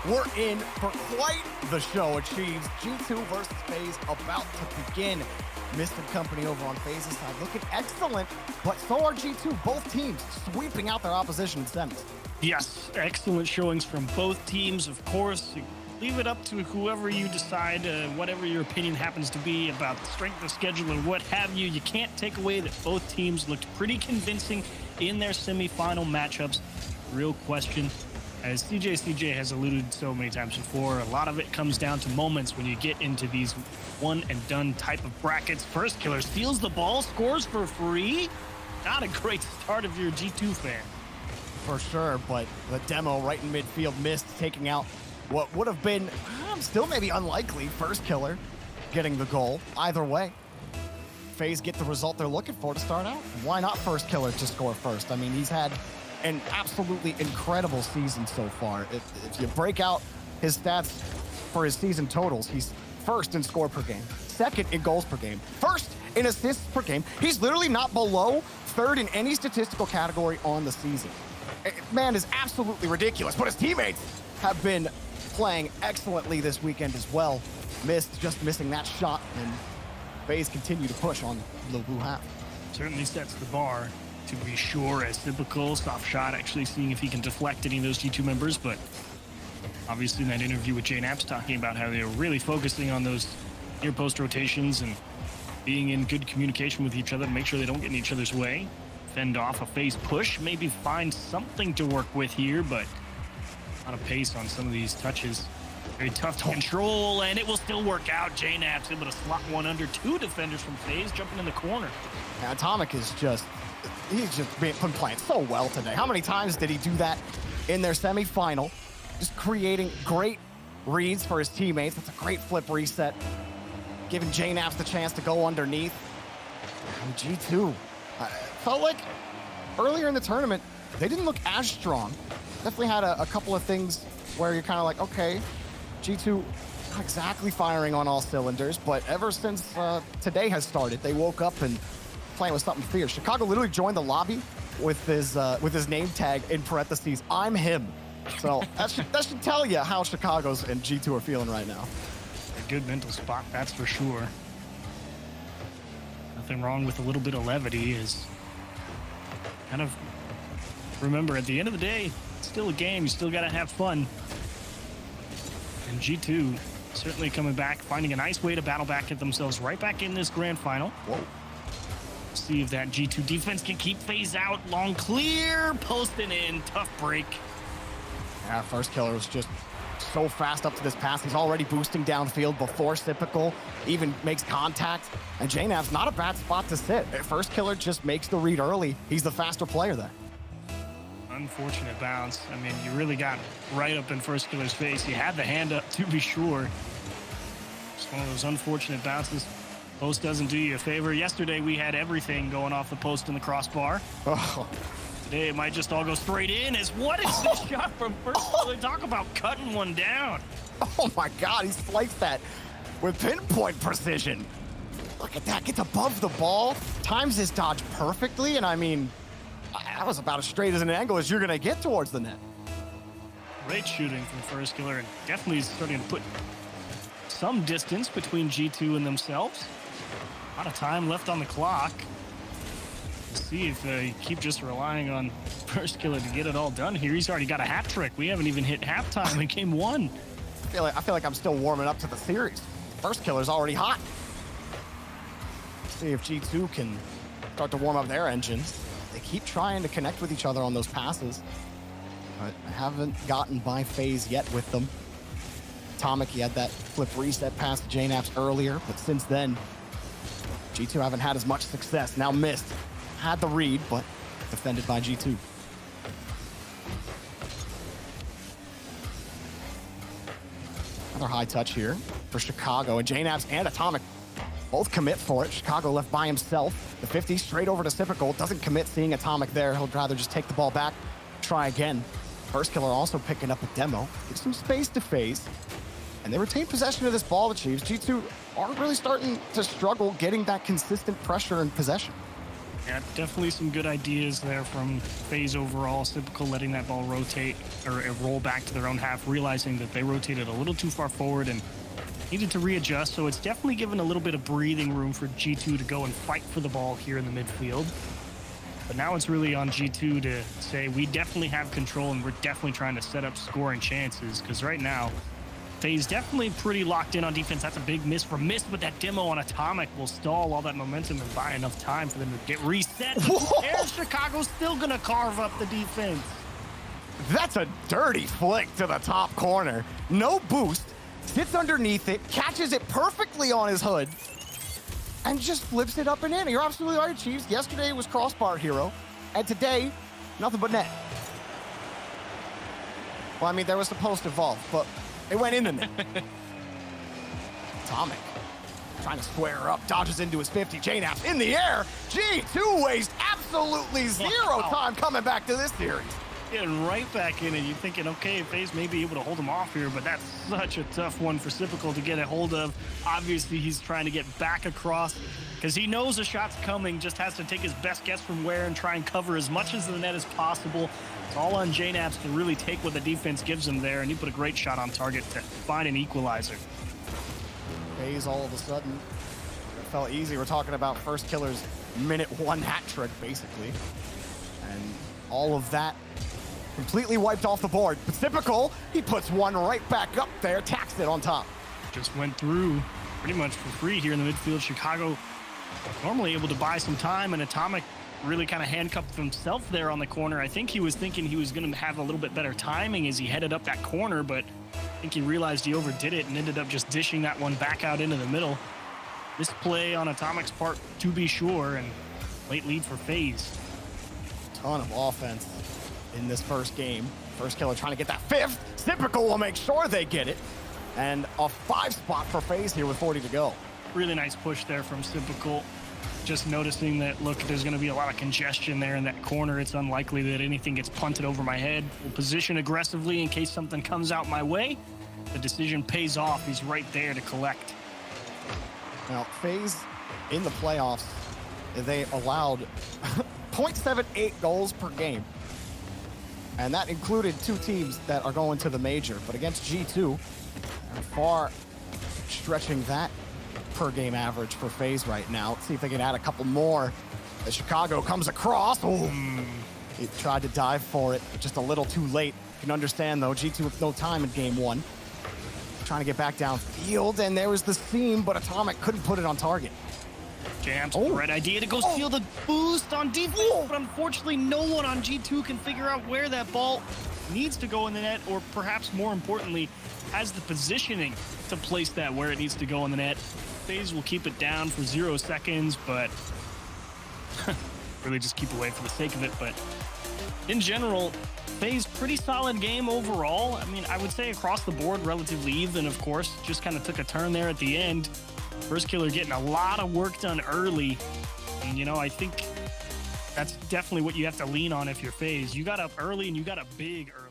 We're in for quite the show. Achieves G2 versus FaZe about to begin. Mist and company over on FaZe's side looking excellent, but so are G2. Both teams sweeping out their opposition in semis. Yes, excellent showings from both teams, of course. Leave it up to whoever you decide, whatever your opinion happens to be about the strength of schedule or what have you. You can't take away that both teams looked pretty convincing in their semifinal matchups. Real question, as CJ has alluded so many times before, a lot of it comes down to moments when you get into these one and done type of brackets. Firstkiller steals the ball, scores for free. Not a great start if you're a G2 fan. For sure, but the demo right in midfield, Mist taking out what would have been still maybe unlikely Firstkiller getting the goal. Either way, FaZe get the result they're looking for to start out. Why not Firstkiller to score first? I mean, he's had an absolutely incredible season so far. If you break out his stats for his season totals, he's first in score per game, second in goals per game, first in assists per game. He's literally not below third in any statistical category on the season. Man is absolutely ridiculous, but his teammates have been playing excellently this weekend as well. Mist just missing that shot, and FaZe continue to push on the blue half. Certainly sets the bar, to be sure, as typical. Soft shot, actually seeing if he can deflect any of those G2 members, but obviously in that interview with JNAPS talking about how they were really focusing on those near post rotations and being in good communication with each other to make sure they don't get in each other's way. Fend off a FaZe push, maybe find something to work with here, but a lot of pace on some of these touches. Very tough to control, and it will still work out. JNAP's able to slot one under two defenders from FaZe, jumping in the corner. Now, Atomic is he's just been playing so well today. How many times did he do that in their semifinal? Just creating great reads for his teammates. That's a great flip reset. Giving JNAPS the chance to go underneath. And G2, felt like earlier in the tournament, they didn't look as strong. Definitely had a couple of things where you're kind of like, okay, G2 not exactly firing on all cylinders, but ever since today has started, they woke up and playing with something fierce. Chicago literally joined the lobby with his name tag in parentheses, "I'm him." So that should tell you how Chicago's and G2 are feeling right now. A good mental spot, that's for sure. Nothing wrong with a little bit of levity, is kind of remember at the end of the day, it's still a game, you still gotta have fun. And G2 certainly coming back, finding a nice way to battle back at themselves right back in this grand final. Whoa. See if that G2 defense can keep FaZe out. Long clear, posting in, tough break. Yeah, Firstkiller was just so fast up to this pass. He's already boosting downfield before Typical even makes contact. And JNAP's not a bad spot to sit. Firstkiller just makes the read early. He's the faster player there. Unfortunate bounce. I mean, you really got right up in Firstkiller's face. He had the hand up, to be sure. It's one of those unfortunate bounces. Post doesn't do you a favor. Yesterday, we had everything going off the post and the crossbar. Oh. Today, it might just all go straight in. What is this shot from Firstkiller? Talk about cutting one down. Oh my God, he sliced that with pinpoint precision. Look at that, gets above the ball, times his dodge perfectly, and I mean, that was about as straight as an angle as you're gonna get towards the net. Great shooting from Firstkiller, and definitely starting to put some distance between G2 and themselves. A lot of time left on the clock. We'll see if they keep just relying on Firstkiller to get it all done here. He's already got a hat trick. We haven't even hit halftime in game one. I feel like I'm still warming up to the series. Firstkiller's already hot. See if G2 can start to warm up their engines. They keep trying to connect with each other on those passes, but haven't gotten by FaZe yet with them. Atomic, he had that flip reset pass to JNAPS earlier, but since then, G2 haven't had as much success. Now Mist had the read, but defended by G2. Another high touch here for Chicago, and JNAPS and Atomic both commit for it. Chicago left by himself. The 50 straight over to Typical, doesn't commit seeing Atomic there. He'll rather just take the ball back, try again. Firstkiller also picking up a demo. Gives some space to FaZe, and they retain possession of this ball, the Chiefs. G2 are really starting to struggle getting that consistent pressure and possession. Yeah, definitely some good ideas there from FaZe overall. Typical letting that ball rotate or roll back to their own half, realizing that they rotated a little too far forward and needed to readjust. So it's definitely given a little bit of breathing room for G2 to go and fight for the ball here in the midfield. But now it's really on G2 to say we definitely have control and we're definitely trying to set up scoring chances, because right now FaZe definitely pretty locked in on defense. That's a big miss for Mist, but that demo on Atomic will stall all that momentum and buy enough time for them to get reset. And Chicago's still gonna carve up the defense. That's a dirty flick to the top corner. No boost, sits underneath it, catches it perfectly on his hood, and just flips it up and in. You're absolutely right, Chiefs. Yesterday it was crossbar hero, and today, nothing but net. Well, I mean, there was supposed to evolve, but it went in the net. Atomic trying to square her up, dodges into his 50. JNAP's in the air. G2 waste absolutely zero time coming back to this series. Getting right back in, and you're thinking, okay, FaZe may be able to hold him off here, but that's such a tough one for Typical to get a hold of. Obviously, he's trying to get back across because he knows a shot's coming, just has to take his best guess from where and try and cover as much as the net as possible. It's all on JNAPS to really take what the defense gives him there, and he put a great shot on target to find an equalizer. FaZe all of a sudden, it felt easy. We're talking about Firstkiller's minute one hat trick, basically. And all of that completely wiped off the board. But Typical, he puts one right back up there, taxed it on top. Just went through pretty much for free here in the midfield. Chicago normally able to buy some time, and Atomic really kind of handcuffed himself there on the corner. I think he was thinking he was going to have a little bit better timing as he headed up that corner, but I think he realized he overdid it and ended up just dishing that one back out into the middle. This play on Atomic's part, to be sure, and late lead for FaZe. Ton of offense in this first game. Firstkiller trying to get that fifth. Typical will make sure they get it. And a 5 spot for FaZe here with 40 to go. Really nice push there from Typical. Just noticing that, look, there's going to be a lot of congestion there in that corner. It's unlikely that anything gets punted over my head. We'll position aggressively in case something comes out my way. The decision pays off. He's right there to collect. Now, FaZe in the playoffs, they allowed 0.78 goals per game. And that included 2 teams that are going to the major. But against G2, they're far stretching that per game average for FaZe right now. Let's see if they can add a couple more. As Chicago comes across. Oh, he tried to dive for it, just a little too late. You can understand, though, G2 with no time in game 1. Trying to get back downfield, and there was the seam, but Atomic couldn't put it on target. Jams with the right idea to go steal the boost on defense, but unfortunately no one on G2 can figure out where that ball needs to go in the net, or perhaps more importantly, has the positioning to place that where it needs to go in the net. FaZe will keep it down for 0 seconds, but really just keep away for the sake of it. But in general, FaZe pretty solid game overall. I mean, I would say across the board, relatively even, of course. Just kind of took a turn there at the end. Firstkiller getting a lot of work done early. And, you know, I think that's definitely what you have to lean on if you're FaZe. You got up early and you got up big early.